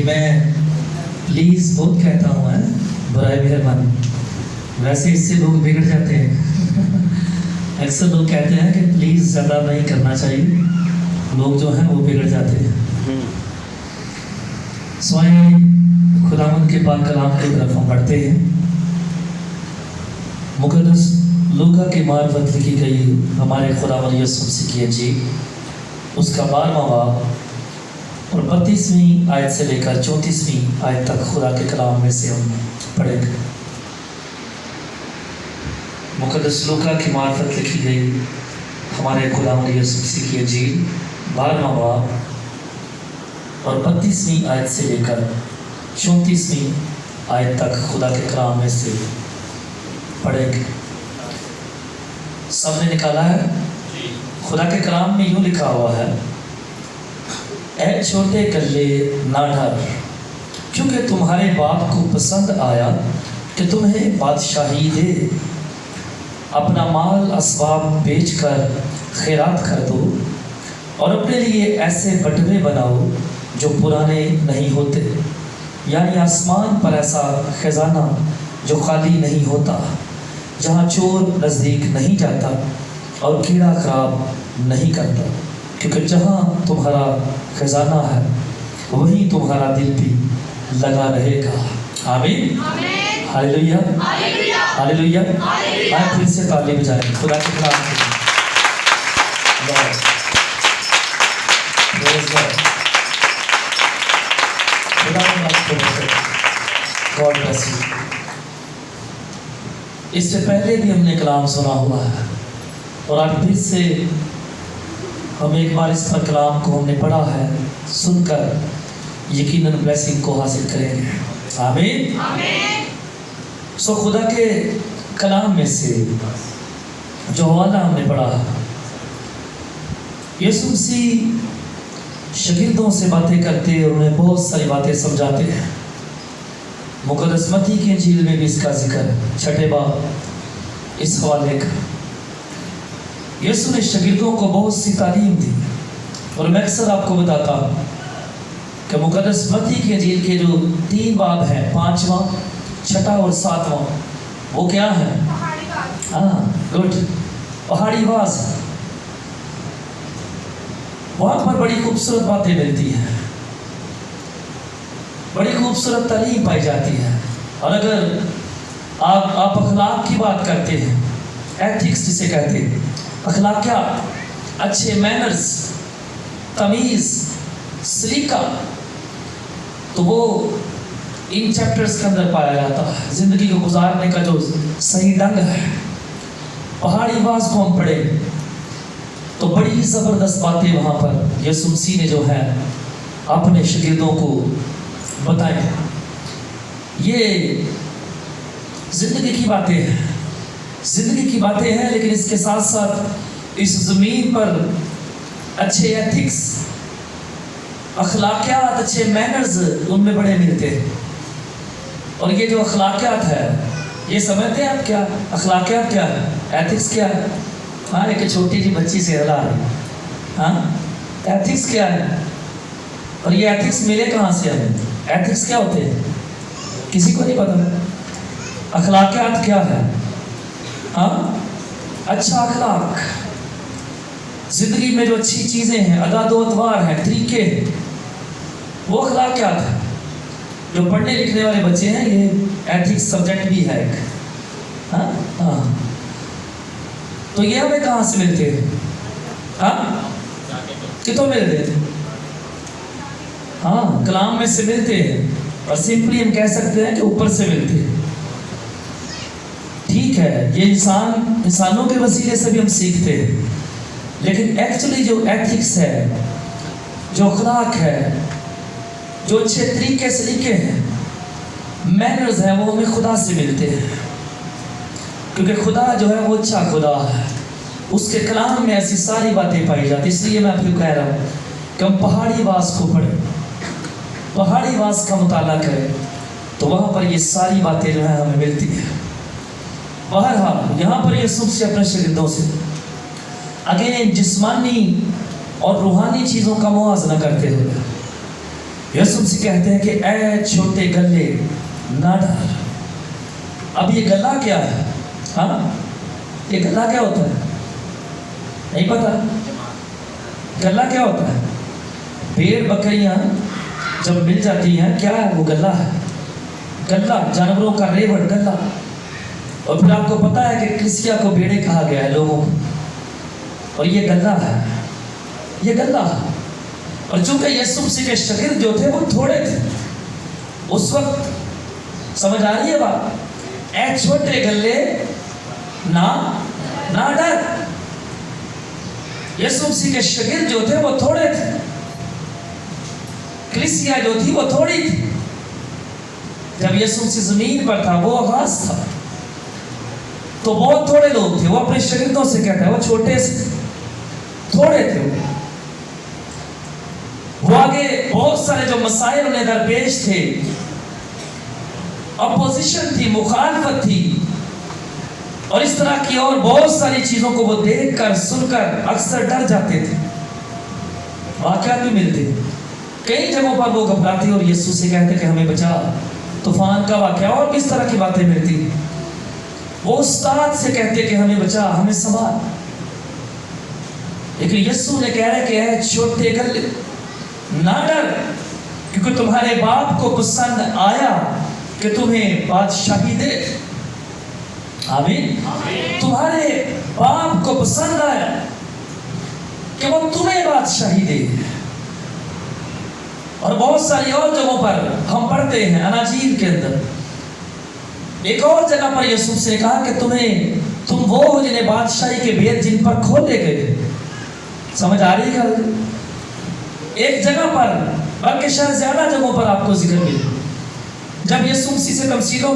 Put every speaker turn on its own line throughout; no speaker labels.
کہ میں پلیز بہت کہتا ہوں برائے مہربانی، ویسے اس سے لوگ بگڑ جاتے ہیں اکثر لوگ کہتے ہیں کہ پلیز زیادہ نہیں کرنا چاہیے، لوگ جو ہیں وہ بگڑ جاتے ہیں۔ سوائے خداوند کے پاک کلام کی طرف ہم بڑھتے ہیں۔ مقدس لوکا کی معرفت لکھی گئی ہمارے خداوند یسوع مسیح کی انجیل، اس کا 12واں باب اور 32ویں آیت سے لے کر 34ویں آیت تک خدا کے کلام میں سے ہم پڑھیں گے۔ مقدس لوکا کی معرفت لکھی گئی ہمارے خداوند یسوع مسیح کی انجیل 12واں باب اور 32ویں آیت سے لے کر 34ویں آیت تک خدا کے کلام میں سے پڑھیں گے۔ سب نے نکالا ہے؟ خدا کے کلام میں یوں لکھا ہوا ہے، اے چھوٹے کلے نہ ڈر، کیونکہ تمہارے باپ کو پسند آیا کہ تمہیں بادشاہی دے۔ اپنا مال اسباب بیچ کر خیرات کر دو اور اپنے لیے ایسے بٹوے بناؤ جو پرانے نہیں ہوتے، یعنی آسمان پر ایسا خزانہ جو خالی نہیں ہوتا، جہاں چور نزدیک نہیں جاتا اور کیڑا خراب نہیں کرتا، کیونکہ جہاں تمہارا خزانہ ہے وہیں تمہارا دل بھی لگا رہے گا۔ آمین، ہاللویا، ہاللویا۔ آئے پھر سے تعلیم بجائیں خدا کے کلام سے۔ God bless you۔ اس سے پہلے بھی ہم نے کلام سنا ہوا ہے اور آج پھر سے ہم ایک بار اس پر کلام کو ہم نے پڑھا ہے، سن کر یقیناً بلیسنگ کو حاصل کریں گے۔ آمین۔ سو خدا کے کلام میں سے جو حوالہ ہم نے پڑھا ہے، یسوع مسیح شاگردوں سے باتیں کرتے اور انہیں بہت ساری باتیں سمجھاتے ہیں۔ مقدس متی کی انجیل میں بھی اس کا ذکر ہے، 6 باب اس حوالے کا۔ یسوع نے شاگردوں کو بہت سی تعلیم دی اور میں اکثر آپ کو بتاتا ہوں کہ مقدس متی کی انجیل کے جو 3 باب ہیں، 5واں، 6واں اور 7واں، وہ کیا ہیں؟ گڈ، پہاڑی باز۔ وہاں پر بڑی خوبصورت باتیں ملتی ہیں، بڑی خوبصورت تعلیم پائی جاتی ہے۔ اور اگر آپ اخلاق کی بات کرتے ہیں، ایتھکس جسے کہتے ہیں، اخلاقیات، اچھے مینرز، تمیز، سلیقہ، تو وہ ان چیپٹرز کے اندر پایا جاتا ہے۔ زندگی کو گزارنے کا جو صحیح ڈھنگ ہے، پہاڑی باز کو ہم پڑھے تو بڑی زبردست باتیں وہاں پر یسوع مسیح نے جو ہے اپنے شاگردوں کو بتائیں۔ یہ زندگی کی باتیں ہیں، زندگی کی باتیں ہیں، لیکن اس کے ساتھ ساتھ اس زمین پر اچھے ایتھکس، اخلاقیات، اچھے مینرز ان میں بڑے ملتے ہیں۔ اور یہ جو اخلاقیات ہے، یہ سمجھتے ہیں آپ کیا اخلاقیات کیا ہے، ایتھکس کیا ہے؟ ہاں، ایک چھوٹی جی بچی سے ہلا رہی، ہاں، ایتھکس کیا ہے؟ اور یہ ایتھکس ملے کہاں سے ہمیں؟ ایتھکس کیا ہوتے ہیں؟ کسی کو نہیں پتا۔ اخلاقیات کیا ہے؟ ہاں، اچھا اخلاق، زندگی میں جو اچھی چیزیں ہیں، عادات و اطوار ہیں، طریقے ہیں، وہ اخلاقیات ہیں۔ جو پڑھنے لکھنے والے بچے ہیں، یہ ایتھکس سبجیکٹ بھی ہے ایک۔ ہاں ہاں، تو یہ ہمیں کہاں سے ملتے ہیں؟ ہاں، کتوں ملتے ہیں؟ ہاں، کلام میں سے ملتے ہیں، اور سمپلی ہم کہہ سکتے ہیں کہ اوپر سے ملتے ہیں۔ ٹھیک ہے، یہ انسانوں کے وسیلے سے بھی ہم سیکھتے ہیں، لیکن ایکچولی جو ایتھکس ہے، جو اخلاق ہے، جو اچھے طریقے سلیقے ہیں، مینرز ہیں، وہ ہمیں خدا سے ملتے ہیں، کیونکہ خدا جو ہے وہ اچھا خدا ہے۔ اس کے کلام میں ایسی ساری باتیں پائی جاتی۔ اس لیے میں آپ کو کہہ رہا ہوں کہ ہم پہاڑی باز کو پڑھیں، پہاڑی باز کا مطالعہ کریں، تو وہاں پر یہ ساری باتیں جو ہیں ہمیں ملتی ہیں۔ بہرحال یہاں پر یسوع سے اپنے شاگردوں سے اگین جسمانی اور روحانی چیزوں کا موازنہ کرتے ہوئے یسوع مسیح کہتے ہیں کہ اے چھوٹے گلے نہ ڈر. اب یہ گلہ کیا ہے؟ ہاں یہ گلہ کیا ہوتا ہے؟ نہیں پتا گلہ کیا ہوتا ہے؟ بھیڑ بکریاں جب مل جاتی ہیں کیا ہے وہ گلہ ہے. گلہ جانوروں کا ریوڑ گلہ. اور پھر آپ کو پتا ہے کہ کلیسیا کو بھیڑیں کہا گیا ہے لوگوں کو, اور یہ گلہ ہے, یہ گلہ ہے. اور چونکہ یسوع مسیح کے شاگرد جو تھے وہ تھوڑے تھے اس وقت, سمجھ آ رہی ہے بات؟ اے چھوٹے گلے نہ ڈر. یسوع مسیح کے شاگرد جو تھے وہ تھوڑے تھے, کلیسیا جو تھی وہ تھوڑی تھی. جب یسوع مسیح زمین پر تھا وہ آغاز تھا تو بہت تھوڑے لوگ تھے. وہ اپنے شاگردوں سے کہتا ہے وہ چھوٹے سے تھوڑے تھے. وہ آگے بہت سارے جو مسائل انہیں درپیش تھے, اپوزیشن تھی, مخالفت تھی, اور اس طرح کی اور بہت ساری چیزوں کو وہ دیکھ کر سن کر اکثر ڈر جاتے تھے. واقعات بھی ملتے, کئی جگہوں پر وہ گھبراتے اور یسوع سے کہتے کہ ہمیں بچا. طوفان کا واقعہ اور بھی اس طرح کی باتیں ملتی. وہ استاد سے کہتے کہ ہمیں بچا, ہمیں سنبھال. لیکن یسوع نے کہہ رہا کہ اے چھوٹے گلے نہ ڈر, کیونکہ تمہارے باپ کو پسند آیا کہ تمہیں بادشاہی دے. آمین. تمہارے باپ کو پسند آیا کہ وہ تمہیں بادشاہی دے. اور بہت ساری اور جگہوں پر ہم پڑھتے ہیں اناجیل کے اندر. ایک اور جگہ پر یسوع سے کہا کہ تم وہ ہو جنہیں بادشاہی کے بید جن پر کھولے گئے. سمجھ آ رہی ہے؟ ایک جگہ پر, بلکہ شاید زیادہ جگہوں پر آپ کو ذکر ملے. جب یسوع مسیح سے تمثیلوں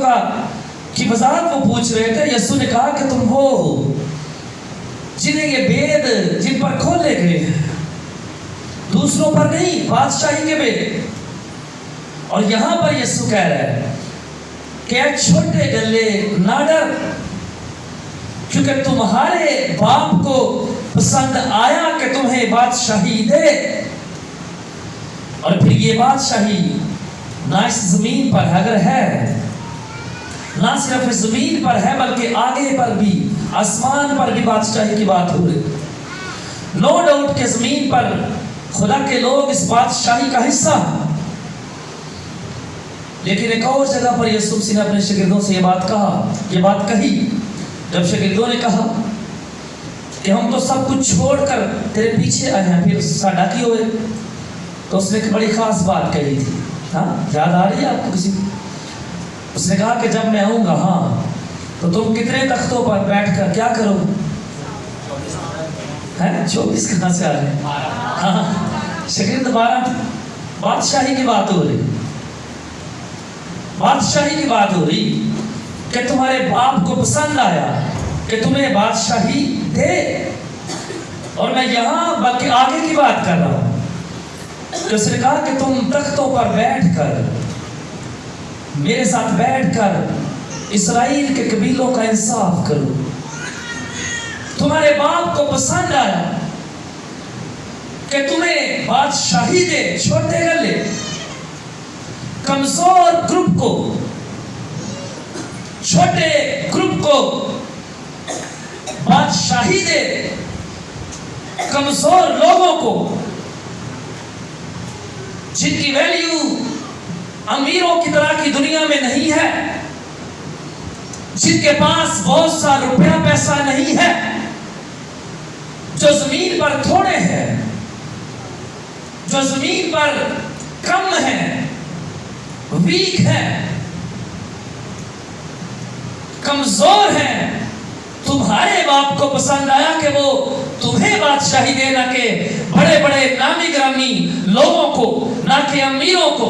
کی وضاحت وہ پوچھ رہے تھے, یسوع نے کہا کہ تم وہ ہو جنہیں یہ بید جن پر کھولے گئے, دوسروں پر نہیں, بادشاہی کے بید. اور یہاں پر یسوع کہہ رہا ہے کہ اے چھوٹے گلے نہ ڈر, کیونکہ تمہارے باپ کو پسند آیا کہ تمہیں بادشاہی دے. اور پھر یہ بادشاہی نہ اس زمین پر اگر ہے, نہ صرف اس زمین پر ہے بلکہ آگے پر بھی, آسمان پر بھی بادشاہی کی بات ہو رہی. نو ڈاؤٹ کہ زمین پر خدا کے لوگ اس بادشاہی کا حصہ ہیں. لیکن ایک اور جگہ پر یسوع مسیح نے اپنے شاگردوں سے یہ بات کہی. جب شاگردوں نے کہا کہ ہم تو سب کچھ چھوڑ کر تیرے پیچھے آئے ہیں, پھر ساڈا کی ہوئے, تو اس نے ایک بڑی خاص بات کہی تھی. ہاں یاد آ رہی ہے آپ کو کسی؟ اس نے کہا کہ جب میں آؤں گا ہاں تو تم کتنے تختوں پر بیٹھ کر کیا کرو؟ 24 کہاں سے آ رہے ہیں؟ ہاں شاگرد 12. بادشاہی کی بات ہو رہی, بادشاہی کی بات ہو رہی کہ تمہارے باپ کو پسند آیا کہ تمہیں بادشاہی دے. اور میں یہاں بلکہ آگے کی بات کر رہا ہوں کہ اس نے کہا کہ تم تختوں پر بیٹھ کر, میرے ساتھ بیٹھ کر اسرائیل کے قبیلوں کا انصاف کرو. تمہارے باپ کو پسند آیا کہ تمہیں بادشاہی دے. چھوٹے گلے, کمزور گروپ کو, چھوٹے گروپ کو بادشاہی دے. کمزور لوگوں کو جن کی ویلیو امیروں کی طرح کی دنیا میں نہیں ہے, جن کے پاس بہت سا روپیہ پیسہ نہیں ہے, جو زمین پر تھوڑے ہیں, جو زمین پر کم ہیں, ویک ہیں, کمزور ہیں, تمہارے باپ کو پسند آیا کہ وہ تمہیں بادشاہی دے, نہ کہ بڑے بڑے نامی گرامی لوگوں کو, نہ کہ امیروں کو,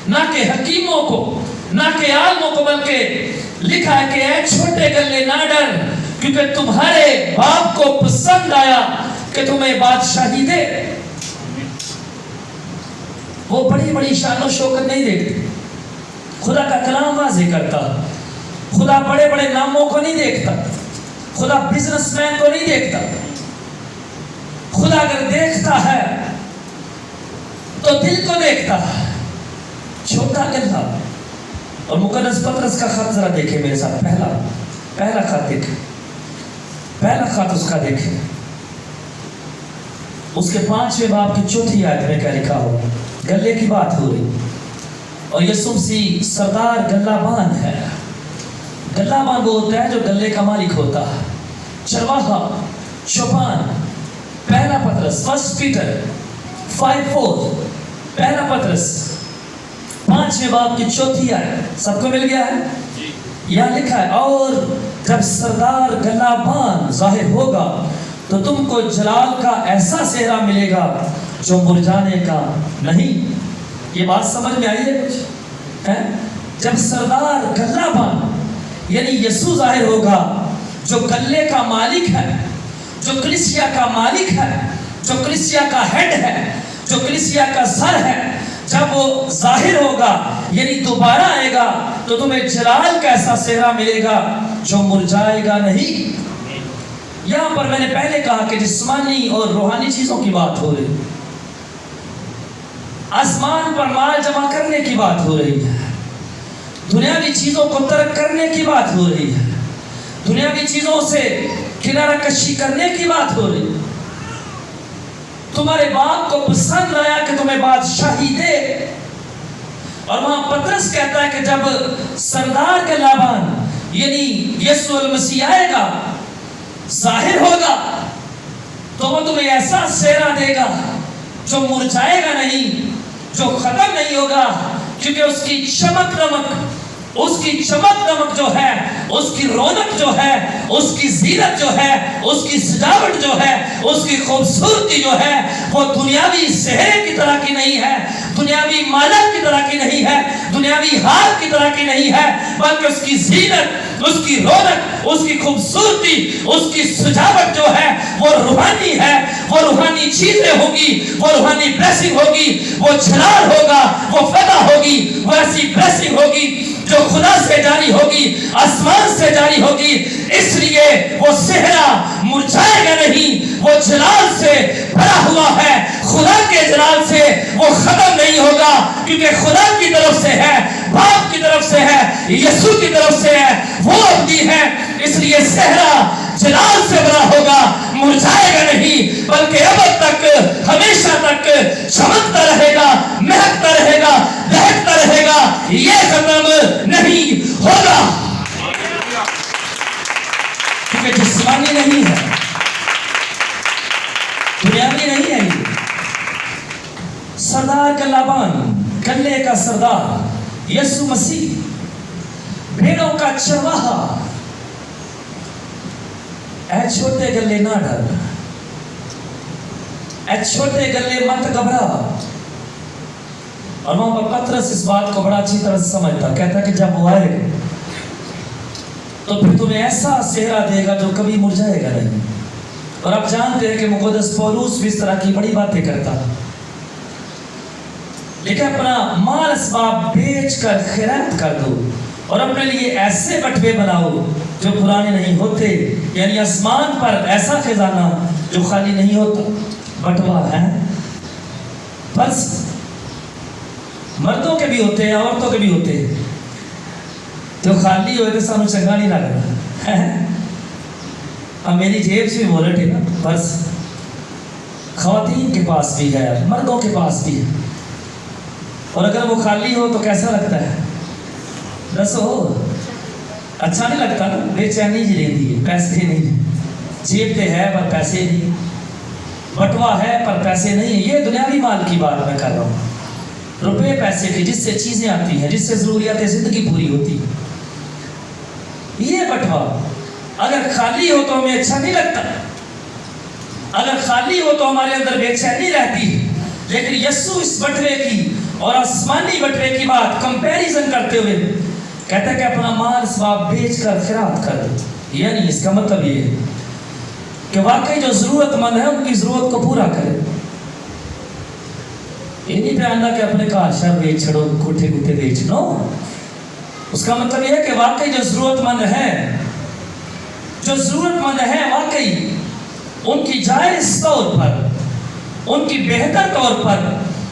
نہ کہ حکیموں کو, نہ کہ عالموں کو, بلکہ لکھا ہے کہ اے چھوٹے گلے نہ ڈر, کیونکہ تمہارے باپ کو پسند آیا کہ تمہیں بادشاہی دے. وہ بڑی بڑی شان و شوکت نہیں دیکھتے, خدا کا کلام واضح کرتا. خدا بڑے بڑے ناموں کو نہیں دیکھتا, خدا بزنس مین کو نہیں دیکھتا. خدا اگر دیکھتا ہے تو دل کو دیکھتا ہے. چھوٹا گلہ. اور مقدس پطرس کا خط ذرا دیکھیں میرے ساتھ. پہلا خط دیکھیں. پہلا خط اس کا دیکھیں. اس کے 5ویں باب کی 4تھی آیت میں کیا لکھا ہو؟ گلے کی بات ہو رہی. اور یسوع مسیح سردار گلہ بان ہے. گلہ بان وہ ہوتا ہے جو گلے کا مالک ہوتا ہے. چرواہا، چوپان. پہلا پطرس 1 پیٹر 5:4. پہلا پطرس 5ویں باب کی 4تھی آیت. سب کو مل گیا ہے؟ یہاں لکھا ہے اور جب سردار گلہ بان ظاہر ہوگا تو تم کو جلال کا ایسا چہرہ ملے گا جو مرجھانے کا نہیں. یہ بات سمجھ میں آئی ہے کچھ؟ جب سردار گلہ بان یعنی یسوع ظاہر ہوگا جو گلے کا مالک ہے، جو کلیسیا کا مالک ہے، جو کلیسیا کا ہیڈ ہے، جو کلیسیا کا سر ہے، جب وہ ظاہر ہوگا یعنی دوبارہ آئے گا تو تمہیں جلال کا ایسا چہرہ ملے گا جو مرجھائے گا نہیں. یہاں پر میں نے پہلے کہا کہ جسمانی اور روحانی چیزوں کی بات ہو رہی. آسمان پر مال جمع کرنے کی بات ہو رہی ہے. دنیاوی چیزوں کو ترک کرنے کی بات ہو رہی ہے. دنیاوی چیزوں سے کنارہ کشی کرنے کی بات ہو رہی ہے. تمہارے باپ کو پسند آیا کہ تمہیں بادشاہی دے. اور وہاں پطرس کہتا ہے کہ جب سردار کے لابان یعنی یسوع المسیح آئے گا، ظاہر ہوگا، تو وہ تمہیں ایسا چہرہ دے گا جو مرجھائے گا نہیں، جو ختم نہیں ہوگا. کیونکہ اس کی چمک دمک جو ہے، اس کی رونق جو ہے، اس کی زینت جو ہے، اس کی سجاوٹ جو ہے، اس کی خوبصورتی جو ہے، وہ دنیاوی چہرے کی طرح کی نہیں ہے، دنیاوی مالا کی طرح کی نہیں ہے، دنیاوی ہار کی طرح کی نہیں ہے، بلکہ اس کی زینت، اس کی رونق، اس کی خوبصورتی، اس کی سجاوٹ جو ہے وہ روحانی ہے. وہ روحانی چیزیں ہوگی، وہ روحانی بلیسنگ ہوگی، وہ جلال ہوگا، وہ فدا ہوگی، وہ ایسی بلیسنگ ہوگی جو خدا سے جاری ہوگی، آسمان سے جاری ہوگی. اس لیے وہ صحرا مرجھائے گا نہیں، وہ جلال سے بھرا ہوا ہے. خدا کے جلال سے وہ ختم نہیں ہوگا، کیونکہ خدا کی طرف سے ہے، باپ کی طرف سے ہے، یسوع کی طرف سے ہے، وہ ابدی ہے. اس لیے صحرا جلال سے بھرا ہوگا، مرجھائے گا نہیں، بلکہ ابد تک، ہمیشہ تک چمکتا رہے گا، مہکتا رہے گا، دہکتا رہے گا. یہ ختم نہیں ہوگا، کیونکہ جسمانی نہیں ہے، دنیاوی نہیں ہے. یہ سردار کا لابان، گلے کا سردار یسوع مسیح، بھیڑوں کا چرواہا. اے چھوٹے گلے نہ ڈر، اے چھوٹے گلے مت گھبرا. اور وہاں پر پطرس اس بات کو بڑا اچھی طرح سے سمجھتا، کہتا کہ جب وہ آئے تو پھر تمہیں ایسا چہرہ دے گا جو کبھی مرجھائے گا نہیں. اور آپ جانتے ہیں کہ مقدس پولس بھی اس طرح کی بڑی باتیں کرتا، لیکن اپنا مال اسباب بیچ کر خیرات کر دو اور اپنے لیے ایسے بٹوے بناؤ جو پرانے نہیں ہوتے. یعنی آسمان پر ایسا خزانہ جو خالی نہیں ہوتا. بٹوا ہے بس مردوں کے بھی ہوتے ہیں، عورتوں کے بھی ہوتے ہیں. جو خالی ہوئے تو سانو چنگا نہیں لگتا. اب میری جیب سے بھی والٹ ہے نا، بس خواتین کے پاس بھی ہے، مردوں کے پاس بھی ہے. اور اگر وہ خالی ہو تو کیسا لگتا ہے؟ دسو، اچھا نہیں لگتا نا، بے چینی جی رہتی ہے. پیسے نہیں، جیب پہ ہے پر پیسے نہیں، بٹوا ہے پر پیسے نہیں. یہ دنیاوی مال کی بات میں کر رہا ہوں، روپے پیسے کی، جس سے چیزیں آتی ہیں، جس سے ضروریات زندگی پوری ہوتی. یہ بٹوا اگر خالی ہو تو ہمیں اچھا نہیں لگتا، اگر خالی ہو تو ہمارے اندر بے چینی رہتی ہے. لیکن یسوع اس بٹوے کی اور آسمانی بٹوے کی بات کمپیریزن کرتے ہوئے کہتا ہے کہ اپنا مال اسباب بیچ کر خیرات کر دو. یعنی اس کا مطلب یہ ہے کہ واقعی جو ضرورت مند ہے ان کی ضرورت کو پورا کرے. یہ نہیں پہننا کہ اپنے کار شہر بیچ چھڑو، کوٹھے کوٹھے بیچ نو. اس کا مطلب یہ ہے کہ واقعی جو ضرورت مند ہے، جو ضرورت مند ہے واقعی ان کی جائز طور پر، ان کی بہتر طور پر،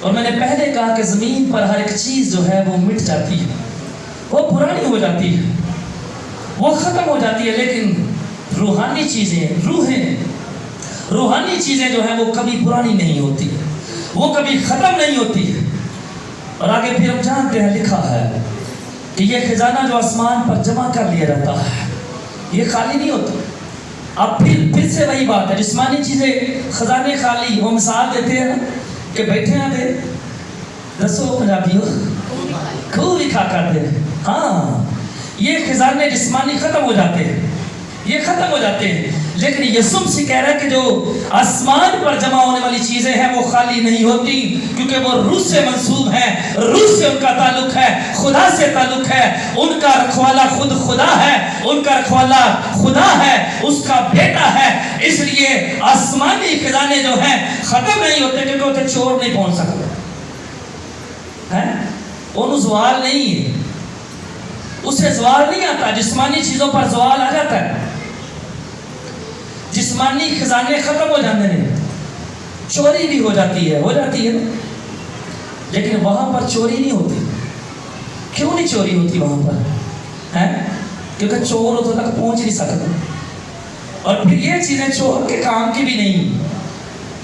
اور میں نے پہلے کہا کہ زمین پر ہر ایک چیز جو ہے وہ مٹ جاتی ہے، وہ پرانی ہو جاتی ہے، وہ ختم ہو جاتی ہے، لیکن روحانی چیزیں، روحانی چیزیں جو ہیں وہ کبھی پرانی نہیں ہوتی، وہ کبھی ختم نہیں ہوتی۔ اور آگے پھر ہم جانتے ہیں لکھا ہے کہ یہ خزانہ جو آسمان پر جمع کر لیا جاتا ہے یہ خالی نہیں ہوتا۔ اب پھر سے وہی بات ہے، جسمانی چیزیں خزانے خالی، وہ مثال دیتے ہیں کہ بیٹھے ہیں دے دسو پنجابیوں خوب ہی کھا کر دے، ہاں یہ خزانے جسمانی ختم ہو جاتے ہیں، یہ ختم ہو جاتے ہیں، لیکن یسوع مسیح کہہ رہا ہے کہ جو آسمان پر جمع ہونے والی چیزیں ہیں وہ خالی نہیں ہوتی، کیونکہ وہ روح سے منسوب ہیں، روح سے ان کا تعلق ہے، خدا سے تعلق ہے، ان کا رکھوالا خود خدا ہے، ان کا رکھوالا خدا ہے، اس کا بیٹا ہے، اس لیے آسمانی خزانے جو ہیں ختم نہیں ہوتے، کیونکہ اسے چور نہیں پہنچ سکتے ہیں، انہوں زوال نہیں ہے، اسے زوال نہیں آتا، جسمانی چیزوں پر زوال آ جاتا ہے، جسمانی خزانے ختم ہو جاتے ہیں، چوری بھی ہو جاتی ہے لیکن وہاں پر چوری نہیں ہوتی۔ کیوں نہیں چوری ہوتی وہاں پر ہے؟ کیونکہ چور ادھر تک پہنچ نہیں سکتا، اور پھر یہ چیزیں چور کے کام کی بھی نہیں،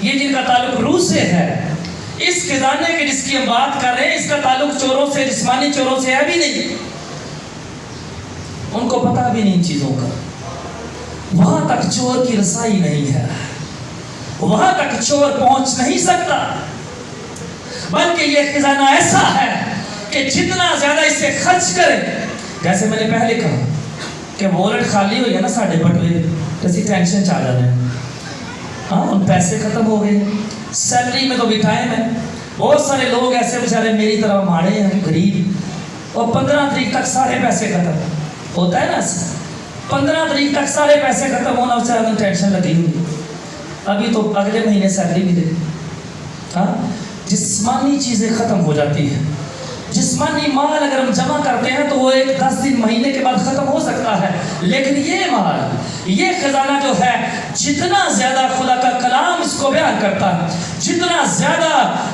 یہ جن کا تعلق روح سے ہے، اس خزانے کے جس کی ہم بات کر رہے ہیں اس کا تعلق چوروں سے، جسمانی چوروں سے ہے بھی نہیں، ان کو پتہ بھی نہیں ان چیزوں کا، وہاں تک چور کی رسائی نہیں ہے، وہاں تک چور پہنچ نہیں سکتا، بلکہ یہ خزانہ ایسا ہے کہ جتنا زیادہ اسے خرچ کرے، جیسے میں نے پہلے کہا کہ وارڈ خالی ہوئی ہے نا ساڑھے بٹوے کسی ٹینشن چاہ جانا ہے، ہاں ان پیسے ختم ہو گئے، سیلری میں تو بھی ٹائم ہے، بہت سارے لوگ ایسے بیچارے میری طرح ماڑے ہیں غریب، اور 15 تاریخ تک سارے پیسے ختم ہوتا ہے نا، 15 تاریخ تک سارے پیسے ختم ہونا، اس سے ٹینشن لگی ہوئی، ابھی تو اگلے مہینے سیلری بھی دے، ہاں جسمانی چیزیں ختم ہو جاتی ہیں، جسمانی مال اگر ہم جمع کرتے ہیں تو وہ ایک 10 دن مہینے کے بعد ختم ہو سکتا ہے، لیکن یہ مال، یہ خزانہ جو ہے جتنا زیادہ خدا کا کلام اس کو بیان کرتا ہے، جتنا زیادہ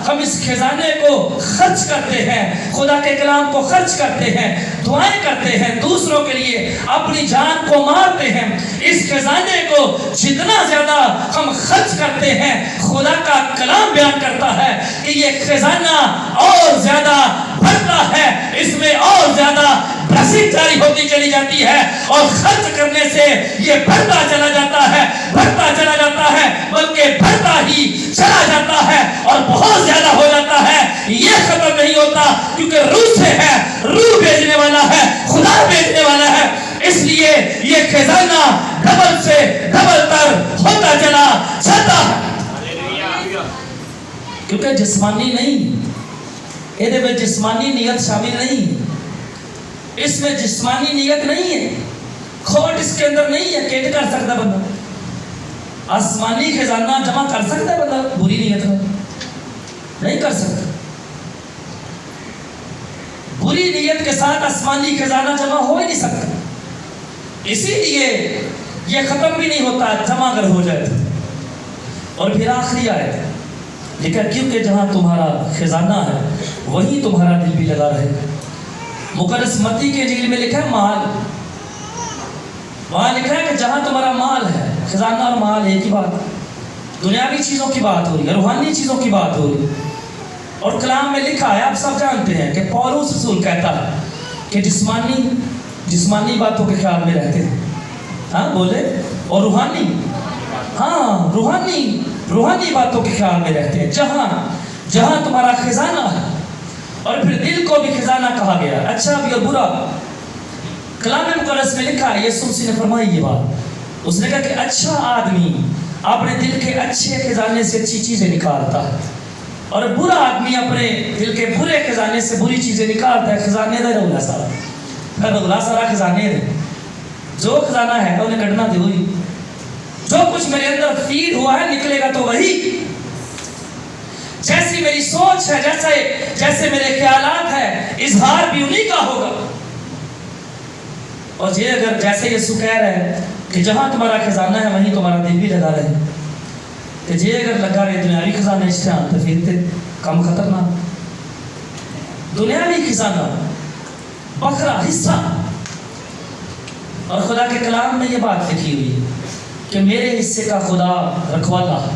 ہم اس خزانے کو خرچ کرتے ہیں، خدا کے کلام کو خرچ کرتے ہیں، دعائیں کرتے ہیں، دوسروں کے لیے اپنی جان کو مارتے ہیں، اس خزانے کو جتنا زیادہ ہم خرچ کرتے ہیں، خدا کا کلام بیان کرتا ہے کہ یہ خزانہ اور زیادہ بڑھتا ہے، اس میں اور زیادہ برسنگ جاری ہوتی چلی جاتی ہے، اور خرچ کرنے سے یہ بڑھتا چلا جاتا ہے، بڑھتا چلا جاتا ہے، بلکہ بڑھتا ہی چلا جاتا ہے اور بہت زیادہ ہو جاتا ہے، یہ ختم نہیں ہوتا، کیونکہ روح سے ہے، روح بھیجنے والا ہے، خدا بھیجنے والا ہے، اس لیے یہ خزانہ ڈبل سے ڈبل تر ہوتا چلا جاتا ہے، کیونکہ جسمانی نہیں، یہ میں جسمانی نیت شامل نہیں، اس میں جسمانی نیت نہیں ہے، کھوٹ اس کے اندر نہیں ہے، کیسے کر سکتا بندہ؟ آسمانی خزانہ جمع کر سکتا ہے بندہ بری نیت میں؟ نہیں کر سکتا، بری نیت کے ساتھ آسمانی خزانہ جمع ہو ہی نہیں سکتا، اسی لیے یہ ختم بھی نہیں ہوتا جمع اگر ہو جائے تو۔ اور پھر آخری آیت ہے لکھا کیونکہ جہاں تمہارا خزانہ ہے وہیں تمہارا دل بھی لگا رہے گا۔ مقدس متی کے انجیل میں لکھا ہے مال، وہاں لکھا ہے کہ جہاں تمہارا مال ہے، خزانہ اور مال ایک ہی بات، دنیاوی چیزوں کی بات ہو رہی ہے، روحانی چیزوں کی بات ہو رہی ہے، اور کلام میں لکھا ہے، آپ سب جانتے ہیں کہ پولس رسول کہتا ہے کہ جسمانی باتوں کے خیال میں رہتے ہیں، ہاں بولے، اور روحانی، ہاں روحانی باتوں کے خیال میں رہتے ہیں، جہاں تمہارا خزانہ ہے، اور پھر دل کو بھی خزانہ کہا گیا، اچھا بھی اور برا، کلام مقدس میں لکھا ہے، یسوع مسیح نے فرمائی یہ بات، اس نے کہا کہ اچھا آدمی اپنے دل کے اچھے خزانے سے اچھی چیزیں نکالتا ہے، اور برا آدمی اپنے دل کے برے خزانے سے بری چیزیں نکالتا ہے۔ خزانے دے رولا سارا خزانے دے، جو خزانہ ہے انہیں کٹنا دے، وہی جو کچھ میرے اندر فیڈ ہوا ہے نکلے گا تو وہی، جیسی میری سوچ ہے، جیسے میرے خیالات ہیں، اظہار بھی انہی کا ہوگا۔ اور یہ اگر جیسے یسوع کہہ رہے ہیں کہ جہاں تمہارا خزانہ ہے وہیں تمہارا دل بھی لگا رہے، کہ یہ اگر لگا رہے دنیاوی خزانے اشتہان تو پھر کم خطرناک. دنیاوی خزانہ، بکرا، حصہ. اور خدا کے کلام میں یہ بات لکھی ہوئی ہے کہ میرے حصے کا خدا رکھوالا ہے.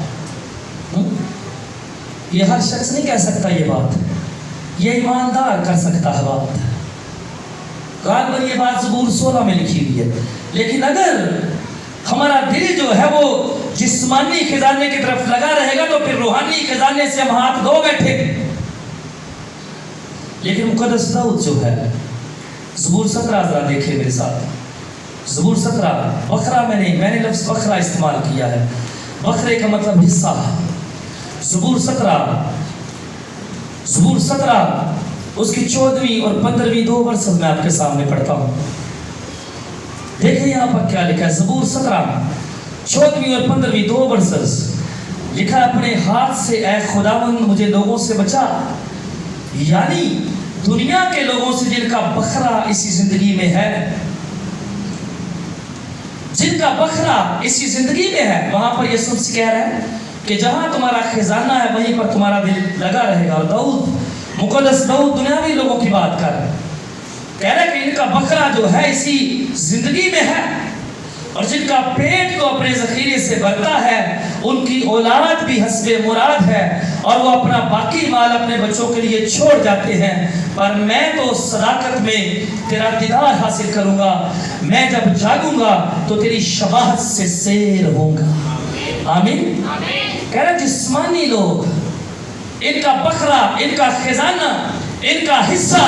یہ ہر شخص نہیں کہہ سکتا یہ بات، یہ ایماندار کر سکتا ہے بات. غالباً یہ بات زبور 16 میں لکھی ہوئی ہے. لیکن اگر ہمارا دل جو ہے وہ جسمانی خزانے کی طرف لگا رہے گا تو پھر روحانی خزانے سے ہم ہاتھ دھو بیٹھے. لیکن مقدس داؤد جو ہے، زبور 17 ذرا دیکھیں میرے ساتھ. زبور 17، بکرا میں نے لفظ بکرا استعمال کیا ہے. بکرے کا مطلب حصہ. زبور 17 اس کی 14ویں اور 15ویں 2 ورسز میں آپ کے سامنے پڑھتا ہوں. دیکھیں یہاں پر کیا لکھا ہے. زبور 17 14ویں اور 15ویں 2 ورسز لکھا ہے، اپنے ہاتھ سے اے خداوند مجھے لوگوں سے بچا، یعنی دنیا کے لوگوں سے جن کا بکرا اسی زندگی میں ہے. جن کا بکرا اسی زندگی میں ہے. وہاں پر یسوع سے کہہ رہا ہے کہ جہاں تمہارا خزانہ ہے وہیں پر تمہارا دل لگا رہے گا. اور داؤد، مقدس داؤد دنیاوی لوگوں کی بات کر رہا ہے، کہہ رہا ہے کہ ان کا بکرا جو ہے اسی زندگی میں ہے، اور جن کا پیٹ کو اپنے ذخیرے سے بھرتا ہے ان کی اولاد بھی حسب مراد ہے، اور وہ اپنا باقی مال اپنے بچوں کے لیے چھوڑ جاتے ہیں. پر میں تو صداقت میں تیرا دیدار حاصل کروں گا، میں جب جاگوں گا تو تیری شباہت سے سیر ہوں گا. آمین. کہہ رہا جسمانی لوگ، ان کا بکرا، ان کا خزانہ، ان کا حصہ،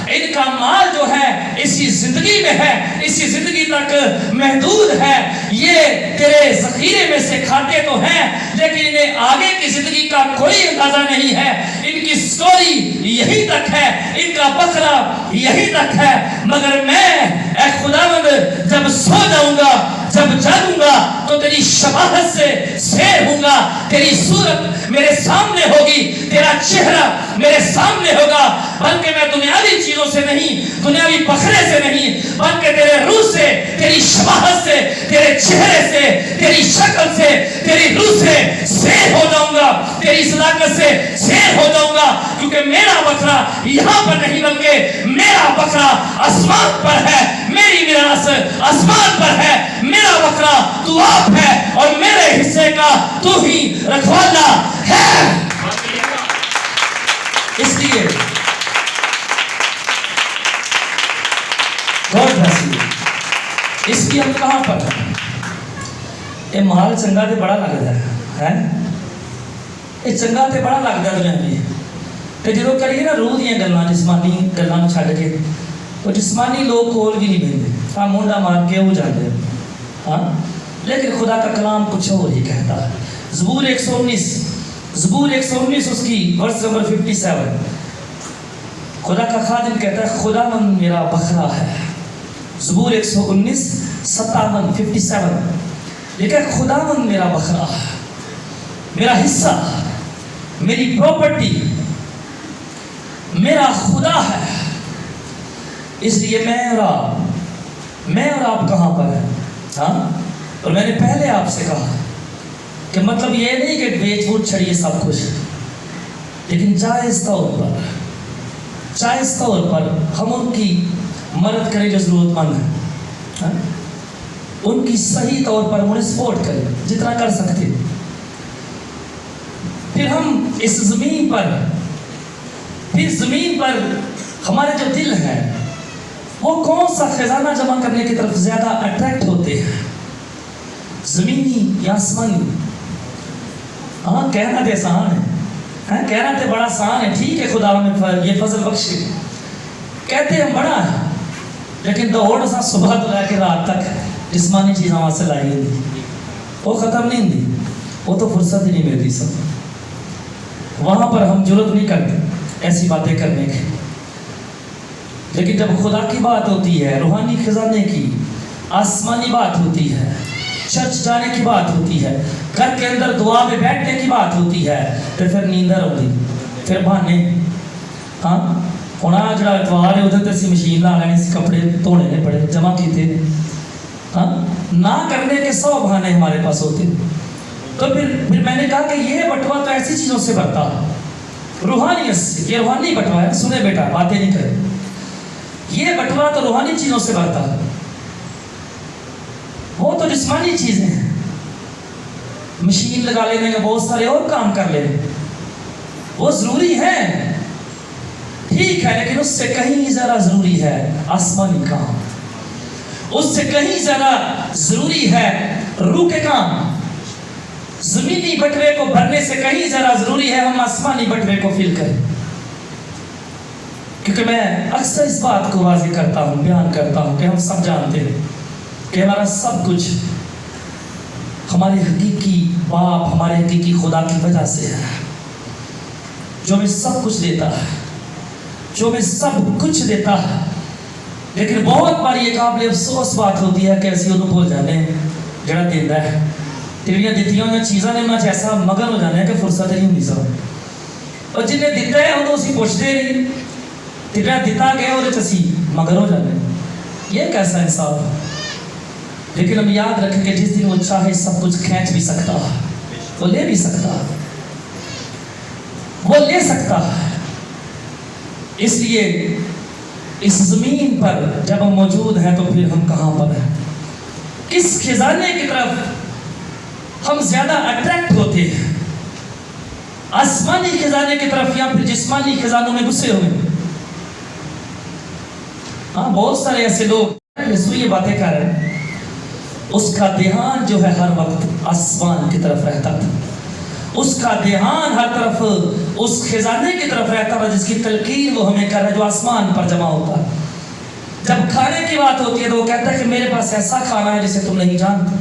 ان کا مال جو ہے اسی زندگی میں ہے، اسی زندگی تک محدود ہے. یہ تیرے ذخیرے میں سے کھاتے تو ہیں لیکن انہیں آگے کی زندگی کا کوئی اندازہ نہیں ہے. ان کی سٹوری یہی تک ہے، ان کا بکرا یہی تک ہے. مگر میں اے خداوند جب سو جاؤں گا، جب جاگوں گا تو تیری شباہت سے سیر ہوں گا. تیری صورت میرے سامنے ہوگی، تیرا چہرہ میرے سامنے ہوگا. بلکہ میں دنیاوی چیزوں سے نہیں، دنیاوی بکرے سے نہیں، بلکہ تیرے روح سے، تیری شباہت سے، تیرے چہرے سے، تیری شکل سے، تیری روح سے سیر ہو جاؤں گا، تیری صداقت سے سیر ہو جاؤں گا. کیونکہ میرا بکرا یہاں پر نہیں بلکہ میرا بکرا آسمان پر ہے. میری میراث آسمان پر ہے. میرا بکرا تو آپ ہے اور میرے حصے کا تو ہی رکھوالا ہے. اس لیے اس لیے ہم کہاں پر ہیں؟ یہ مال چنگا تے بڑا لگتا ہے، یہ چنگا تے بڑا لگتا ہے دنیا میں. کہ جدو کریے نا روح دیا گلاں، جسمانی گلاں چھڈ کے، تو جسمانی لوگ کول بھی نہیں بہتے. ہاں مونڈا مار کے وہ جاتے ہیں. ہاں لیکن خدا کا کلام کچھ اور ہی کہتا ہے. زبور 119 اس کی ورس نمبر 57، خدا کا خادم کہتا ہے خداوند میرا بکرا ہے. زبور 119 57 لکھا ہے خداوند میرا بکرا ہے، میرا حصہ، میری پراپرٹی، میرا خدا ہے. اس لیے میں اور آپ کہاں پر ہیں؟ ہاں، اور میں نے پہلے آپ سے کہا کہ مطلب یہ نہیں کہ بیچ بوچ چھڑیے سب کچھ، لیکن جائز طور پر ہم ان کی مدد کریں جو ضرورت مند ہیں. ان کی صحیح طور پر انہیں سپورٹ کریں جتنا کر سکتے. پھر ہم اس زمین پر ہمارے جو دل ہیں وہ کون سا خزانہ جمع کرنے کی طرف زیادہ اٹریکٹ ہوتے ہیں، زمینی یا آسمانی؟ ہاں کہنا تے آسان ہے، کہنا تے بڑا آسان ہے. ٹھیک ہے، خدا ہمیں یہ فضل بخشے. کہتے ہیں بڑا ہے، لیکن دوڑ سا صبح تو لے کے رات تک جسمانی چیزیں وہاں سے لائی ہوئی، وہ ختم نہیں ہوتی، وہ تو فرصت ہی نہیں ملتی. سب وہاں پر ہم جرت نہیں کرتے ایسی باتیں کرنے کی. لیکن جب خدا کی بات ہوتی ہے، روحانی خزانے کی، آسمانی بات ہوتی ہے، چرچ جانے کی بات ہوتی ہے، گھر کے اندر دعا میں بیٹھنے کی بات ہوتی ہے، تو پھر نیندر ہوتی، پھر بہانے. ہاں ہونا جڑا اتوار ہے ادھر تے مشین لا لینی سی، کپڑے دھونے نے پڑے جمع کیتے. ہاں نہ کرنے کے 100 بہانے ہمارے پاس ہوتے. تو پھر میں نے کہا کہ یہ بٹوا تو ایسی چیزوں سے بھرتا روحانیت سے. یہ روحانی بٹوا ہے. سنے بیٹا, باتیں نہیں کرے. یہ بٹوا تو روحانی چیزوں سے بڑھتا ہے, وہ تو جسمانی چیزیں ہیں. مشین لگا لینے کا, بہت سارے اور کام کر لینے, وہ ضروری ہیں, ٹھیک ہے, لیکن اس سے کہیں زیادہ ضروری ہے آسمانی کام. اس سے کہیں زیادہ ضروری ہے روح کے کام. زمینی بٹوے کو بھرنے سے کہیں زیادہ ضروری ہے ہم آسمانی بٹوے کو فیل کریں. کیونکہ میں اکثر اس بات کو واضح کرتا ہوں, بیان کرتا ہوں کہ ہم سب جانتے ہیں کہ ہمارا سب کچھ ہمارے حقیقی باپ, ہمارے حقیقی خدا کی وجہ سے ہے, جو ہمیں سب کچھ دیتا ہے, جو ہمیں سب کچھ دیتا ہے. لیکن بہت بار یہ قابل افسوس بات ہوتی ہے کہ اسی انہوں بھول جانے جڑا دیتا ہے. تیریاں دیتیاں ہوئی چیزاں نے انہوں جیسا مگن ہو جانے کہ فرصت نہیں ہوتی سب, اور جنہیں دیتا ہے انہوں اسی پوچھتے نہیں, تیریاں دیتا گیا اور اسی مگر ہو جانے. یہ کیسا انصاف ہے؟ لیکن ہم یاد رکھیں کہ جس دن وہ چاہے سب کچھ کھینچ بھی سکتا ہے, وہ لے بھی سکتا ہے, وہ لے سکتا ہے. اس لیے اس زمین پر جب ہم موجود ہیں تو پھر ہم کہاں پر ہیں, کس خزانے کی طرف ہم زیادہ اٹریکٹ ہوتے ہیں, آسمانی خزانے کی طرف یا پھر جسمانی خزانوں میں گھسے ہوئے. ہاں, بہت سارے ایسے لوگ یسوع یہ باتیں کر رہے ہیں, اس کا دھیان جو ہے ہر وقت آسمان کی طرف رہتا تھا, اس کا دھیان ہر طرف اس خزانے کی طرف رہتا تھا جس کی تلقین وہ ہمیں کر رہا ہے, جو آسمان پر جمع ہوتا ہے. جب کھانے کی بات ہوتی ہے تو وہ کہتا ہے کہ میرے پاس ایسا کھانا ہے جسے تم نہیں جانتے.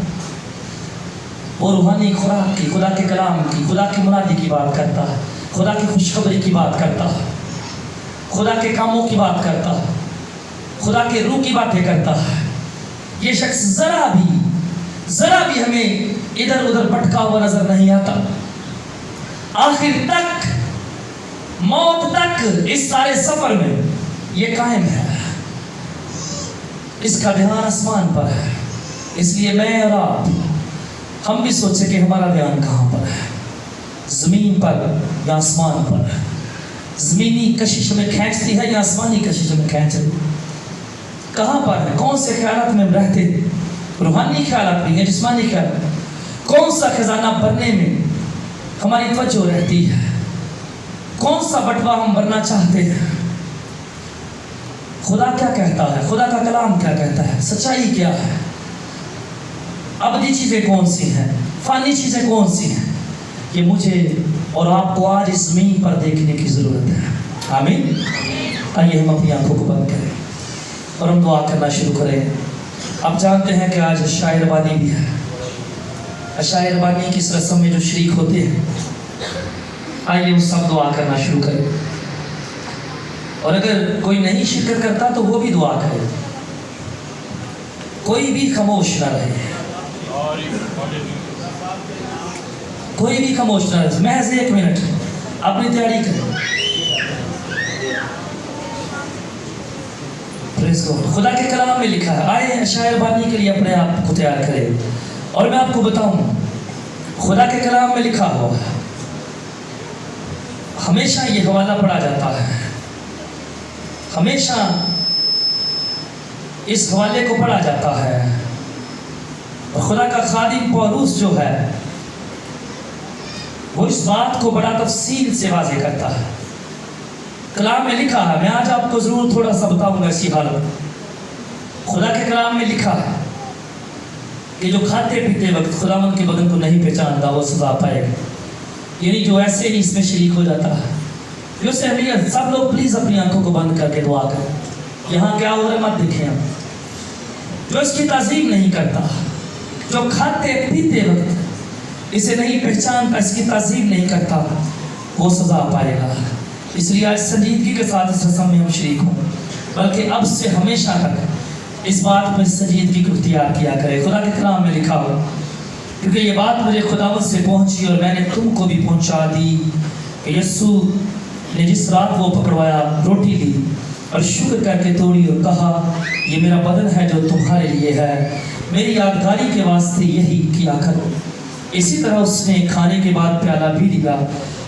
وہ روحانی خوراک کی, خدا کے کلام کی, خدا کی منادی کی بات کرتا ہے, خدا کی خوشخبری کی بات کرتا ہے, خدا کے کاموں کی بات کرتا ہے, خدا کے روح کی باتیں کرتا ہے. یہ شخص ذرا بھی ہمیں ادھر ادھر بھٹکا ہوا نظر نہیں آتا. آخر تک, موت تک, اس سارے سفر میں یہ قائم ہے, اس کا دھیان آسمان پر ہے. اس لیے میں اور آپ ہم بھی سوچیں کہ ہمارا دھیان کہاں پر ہے, زمین پر یا آسمان پر. زمینی کشش میں کھینچتی ہے یا آسمانی کشش میں کھینچ رہی, کہاں پر ہے, کون سے خیالات میں رہتے ہیں, روحانی خیالات بھی ہیں, جسمانی خیالات, کون سا خزانہ بھرنے میں ہماری توجہ رہتی ہے, کون سا بٹوا ہم بھرنا چاہتے ہیں. خدا کیا کہتا ہے, خدا کا کلام کیا کہتا ہے, سچائی کیا ہے, ابدی چیزیں کون سی ہیں, فانی چیزیں کون سی ہیں, یہ مجھے اور آپ کو آج اس زمین پر دیکھنے کی ضرورت ہے. آمین. آئیے ہم اپنی آنکھوں کو بند کریں اور ہم دعا کرنا شروع کریں. آپ جانتے ہیں کہ آج عشاء ربانی بھی ہے. عشاء ربانی کی اس رسم میں جو شریک ہوتے ہیں, آئیے وہ سب دعا کرنا شروع کریں, اور اگر کوئی نہیں شرکت کرتا تو وہ بھی دعا کرے, کوئی بھی خاموش نہ رہے, کوئی بھی خاموش نہ رہے. محض 1 منٹ اپنی تیاری کریں. خدا کے کلام میں لکھا ہے, آئے عشاء ربانی کے لیے اپنے آپ کو تیار کرے. اور میں آپ کو بتاؤں, خدا کے کلام میں لکھا ہوا ہے, ہمیشہ یہ حوالہ پڑھا جاتا ہے, ہمیشہ اس حوالے کو پڑھا جاتا ہے. اور خدا کا خادم پولس جو ہے وہ اس بات کو بڑا تفصیل سے واضح کرتا ہے. کلام میں لکھا ہے, میں آج آپ کو ضرور تھوڑا سا بتاؤں گا اسی حالت. خدا کے کلام میں لکھا ہے کہ جو کھاتے پیتے وقت خداوند کے بدن کو نہیں پہچانتا وہ سزا پائے گا. یعنی جو ایسے ہی اس میں شریک ہو جاتا ہے. جو سہمیت, سب لوگ پلیز اپنی آنکھوں کو بند کر کے دعا کریں. یہاں کیا ہو رہا ہے مت دیکھیں. ہم جو اس کی تعظیم نہیں کرتا, جو کھاتے پیتے وقت اسے نہیں پہچانتا, اس کی تعظیم نہیں کرتا, وہ سزا پائے گا. اس لیے آج سنجیدگی کے ساتھ اس رسم میں ہم شریک ہوں, بلکہ اب سے ہمیشہ تک اس بات میں سنجیدگی کو اختیار کیا کرے. خدا کے کلام میں لکھا ہو, کیونکہ یہ بات مجھے خداوند سے پہنچی اور میں نے تم کو بھی پہنچا دی کہ یسوع نے جس رات وہ پکڑوایا, روٹی لی اور شکر کر کے توڑی اور کہا, یہ میرا بدن ہے جو تمہارے لیے ہے, میری یادگاری کے واسطے یہی کیا کرو. اسی طرح اس نے کھانے کے بعد پیالہ بھی لیا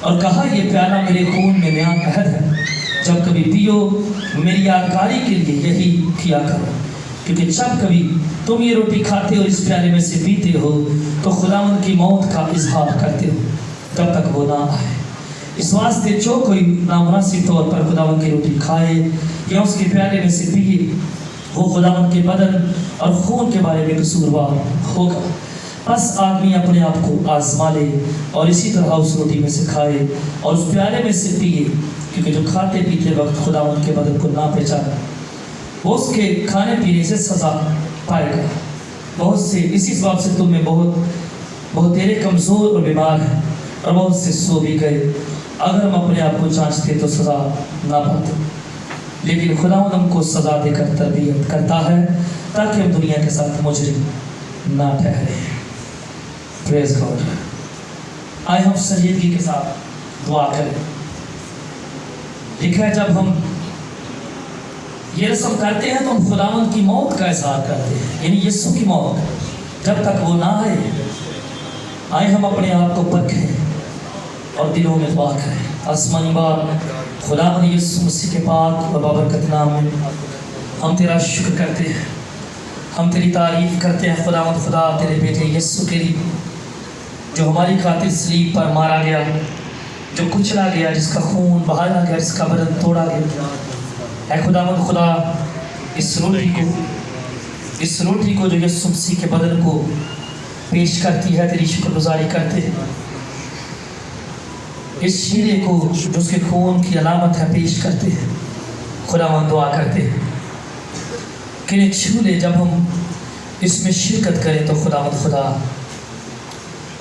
اور کہا یہ پیالہ میرے خون میں نیا عہد ہے، جب کبھی پیو میری یادگاری کے لیے یہی کیا کرو، کیونکہ جب کبھی تم یہ روٹی کھاتے اور اس پیالے میں سے پیتے ہو تو خداوند کی موت کا اظہار کرتے ہو تب تک وہ نہ آئے۔ اس واسطے جو کوئی نامناسب طور پر خداوند کی روٹی کھائے یا اس کے پیالے میں سے پیے وہ خداوند کے بدن اور خون کے بارے میں قصوروار ہوگا۔ بس آدمی اپنے آپ کو آزما لے اور اسی طرح اس روٹی میں سے کھائے اور اس پیالے میں سے پیے، کیونکہ جو کھاتے پیتے وقت خداوند کے بدن کو نہ پہچانا وہ اس کے کھانے پینے سے سزا پائے گا۔ بہت سے اسی سبب سے تم میں بہت تیرے کمزور اور بیمار ہیں اور بہت سے سو بھی گئے۔ اگر ہم اپنے آپ کو جانچتے تو سزا نہ پاتے، لیکن خداوند ہم کو سزا دے کر تربیت کرتا ہے تاکہ ہم دنیا کے ساتھ مجرم نہ ٹھہرے۔ پریز گاڈ۔ آئے ہم سنجیدگی کے ساتھ دعا کریں۔ لکھا ہے جب ہم یہ رسم کرتے ہیں تو ہم خداوند کی موت کا اظہار کرتے ہیں، یعنی یسوع کی موت جب تک وہ نہ آئے۔ آئے ہم اپنے آپ کو پرکھیں اور دلوں میں دعا کریں۔ آسمانی باپ خداوند یسوع مسیح کے پاک و بابرکت نام میں ہم تیرا شکر کرتے ہیں، ہم تیری تعریف کرتے ہیں خداوند خدا تیرے بیٹے یسوع کے لیے جو ہماری خاطر صلیب پر مارا گیا، جو کچلا گیا، جس کا خون بہایا گیا، جس کا بدن توڑا گیا۔ اے خداوند خدا اس روٹی کو جو یسوع مسیح کے بدن کو پیش کرتی ہے تیری شکر گزاری کرتے ہیں، اس شیرے کو جو اس کے خون کی علامت ہے پیش کرتے ہیں۔ خداوند دعا کرتے ہیں کہ انہیں چھو لے، جب ہم اس میں شرکت کریں تو خداوند خدا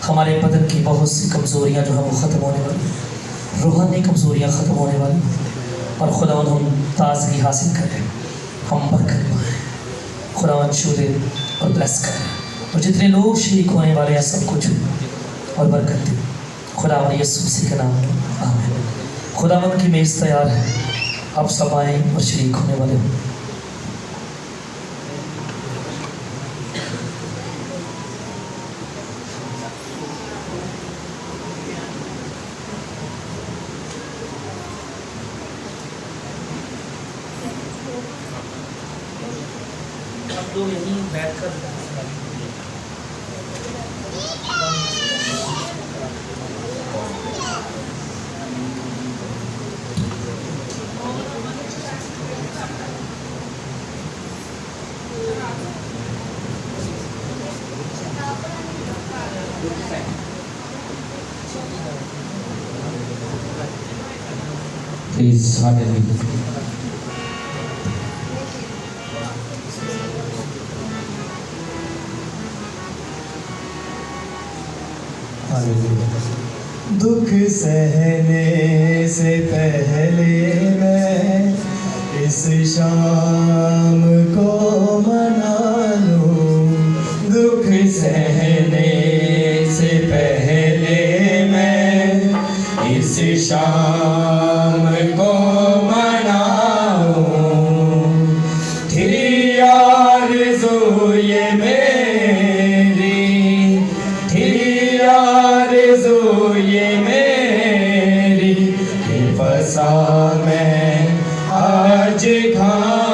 ہمارے بدن کی بہت سی کمزوریاں جو ہیں وہ ختم ہونے والی، روحانی کمزوریاں ختم ہونے والی، اور خداوند ہم تازگی حاصل کریں، ہم برکت پائیں۔ خداوند چھو دے اور بلیس کریں، اور جتنے لوگ شریک ہونے والے ہیں سب کو چھو اور برکت دے۔ خداوند یسوع مسیح کے نام میں آمین۔ خداوند کی میز تیار ہے، آپ سب آئیں اور شریک ہونے والے ہوں۔ اب لوگ یہیں بیٹھ کر
Please, hallelujah.
دکھ سہنے سے پہلے میں اس شام کو منا لوں، دکھ سہنے سے پہلے میں اس شام کو مناؤں، تھی آرزو یہ میری، تھی آرزو یہ میری کہ فسا میں آج کھاؤں۔